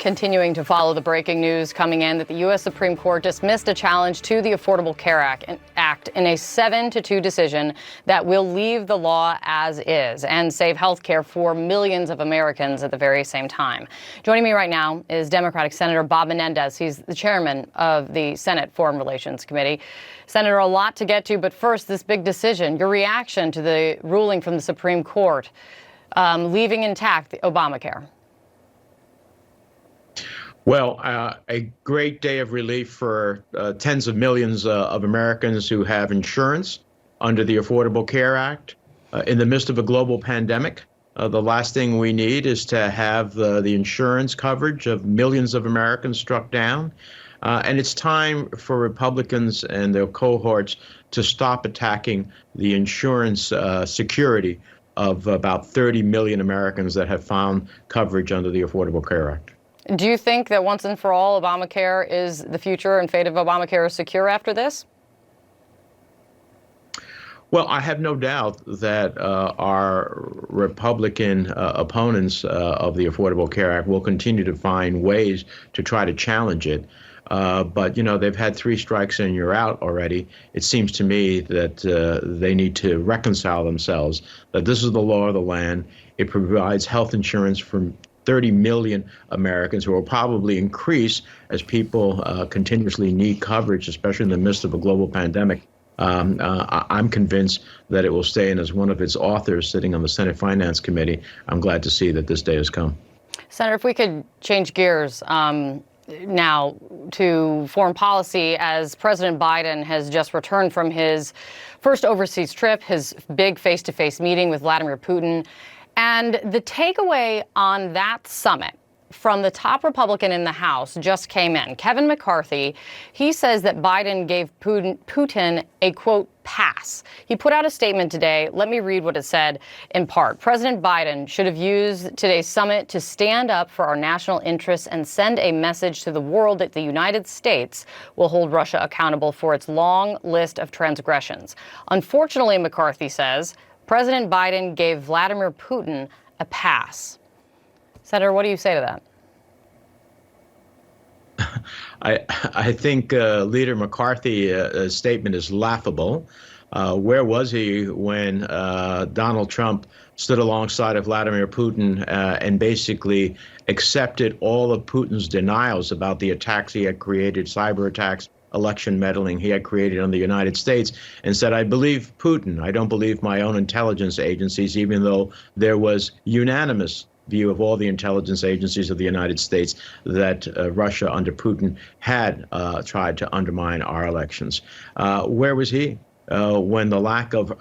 Continuing to follow the breaking news coming in that the U.S. Supreme Court dismissed a challenge to the Affordable Care Act in a 7-2 decision that will leave the law as is and save health care for millions of Americans at the very same time. Joining me right now is Democratic Senator Bob Menendez. He's the chairman of the Senate Foreign Relations Committee. Senator, a lot to get to, but first, this big decision, your reaction to the ruling from the Supreme Court leaving intact the Obamacare. Well, a great day of relief for tens of millions of Americans who have insurance under the Affordable Care Act. In the midst of a global pandemic, the last thing we need is to have the insurance coverage of millions of Americans struck down. And it's time for Republicans and their cohorts to stop attacking the insurance security of about 30 million Americans that have found coverage under the Affordable Care Act. Do you think that once and for all, Obamacare is the future and fate of Obamacare is secure after this? Well, I have no doubt that our Republican opponents of the Affordable Care Act will continue to find ways to try to challenge it. But, you know, they've had 3 strikes and you're out already. It seems to me that they need to reconcile themselves, that this is the law of the land. It provides health insurance for 30 million Americans, who will probably increase as people continuously need coverage, especially in the midst of a global pandemic. I'm convinced that it will stay, and as one of its authors sitting on the Senate Finance Committee, I'm glad to see that this day has come. Senator, if we could change gears now to foreign policy, as President Biden has just returned from his first overseas trip, his big face-to-face meeting with Vladimir Putin. And the takeaway on that summit from the top Republican in the House just came in. Kevin McCarthy, he says that Biden gave Putin a, quote, pass. He put out a statement today. Let me read what it said in part. President Biden should have used today's summit to stand up for our national interests and send a message to the world that the United States will hold Russia accountable for its long list of transgressions. Unfortunately, McCarthy says, President Biden gave Vladimir Putin a pass. Senator, what do you say to that? I think Leader McCarthy's statement is laughable. Where was he when Donald Trump stood alongside of Vladimir Putin and basically accepted all of Putin's denials about the attacks he had created, cyber attacks, election meddling he had created on the United States, and said, I believe Putin. I don't believe my own intelligence agencies, even though there was unanimous view of all the intelligence agencies of the United States that Russia under Putin had tried to undermine our elections. Where was he when the lack of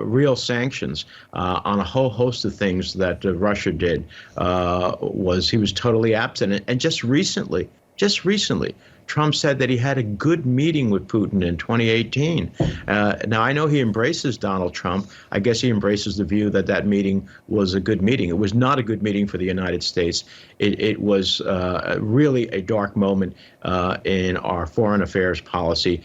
real sanctions on a whole host of things that Russia did he was totally absent. And just recently, Trump said that he had a good meeting with Putin in 2018. Now, I know he embraces Donald Trump. I guess he embraces the view that that meeting was a good meeting. It was not a good meeting for the United States. It was really a dark moment in our foreign affairs policy.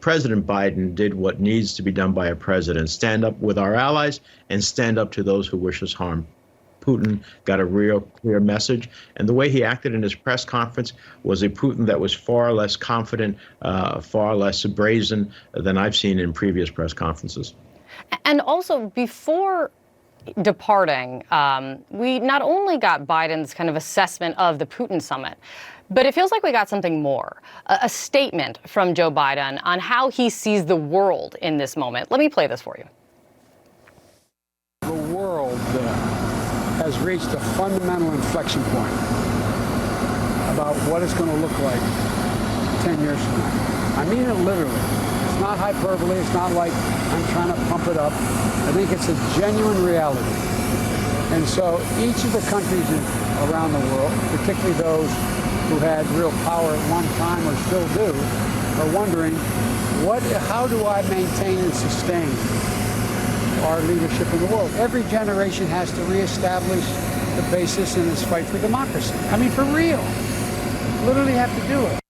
President Biden did what needs to be done by a president: stand up with our allies and stand up to those who wish us harm. Putin got a real clear message, and the way he acted in his press conference was a Putin that was far less confident, far less brazen than I've seen in previous press conferences. And also, before departing, we not only got Biden's kind of assessment of the Putin summit, but it feels like we got something more, a statement from Joe Biden on how he sees the world in this moment. Let me play this for you. The world has reached a fundamental inflection point about what it's going to look like 10 years from now. I mean it literally. It's not hyperbole. It's not like I'm trying to pump it up. I think it's a genuine reality. And so each of the countries around the world, particularly those who had real power at one time or still do, are wondering, how do I maintain and sustain our leadership in the world? Every generation has to reestablish the basis in its fight for democracy. I mean, for real. Literally have to do it.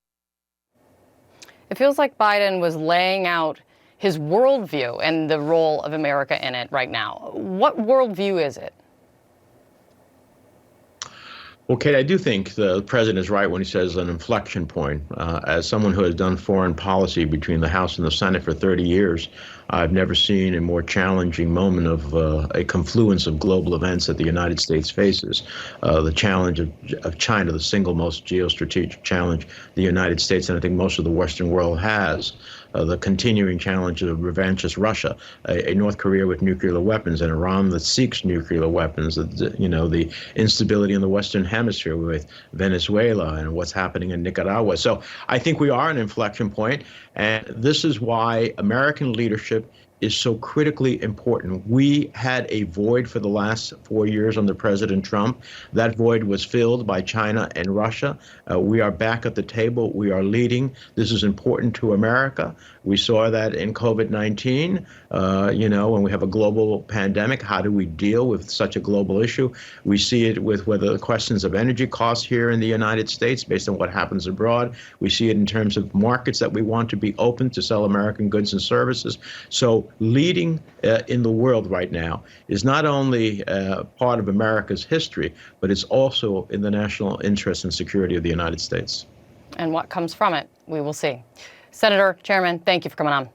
It feels like Biden was laying out his worldview and the role of America in it right now. What worldview is it? Well, Kate, I do think the president is right when he says an inflection point. As someone who has done foreign policy between the House and the Senate for 30 years, I've never seen a more challenging moment of a confluence of global events that the United States faces. The challenge of China, the single most geostrategic challenge the United States and I think most of the Western world has. The continuing challenge of revanchist Russia, a North Korea with nuclear weapons, and Iran that seeks nuclear weapons. The instability in the Western Hemisphere with Venezuela and what's happening in Nicaragua. So I think we are an inflection point, and this is why American leadership is so critically important. We had a void for the last 4 years under President Trump. That void was filled by China and Russia. We are back at the table. We are leading. This is important to America. We saw that in COVID-19. When we have a global pandemic, how do we deal with such a global issue? We see it with whether the questions of energy costs here in the United States based on what happens abroad. We see it in terms of markets that we want to be open to sell American goods and services. So leading in the world right now is not only part of America's history, but it's also in the national interest and security of the United States. And what comes from it, we will see. Senator, Chairman, thank you for coming on.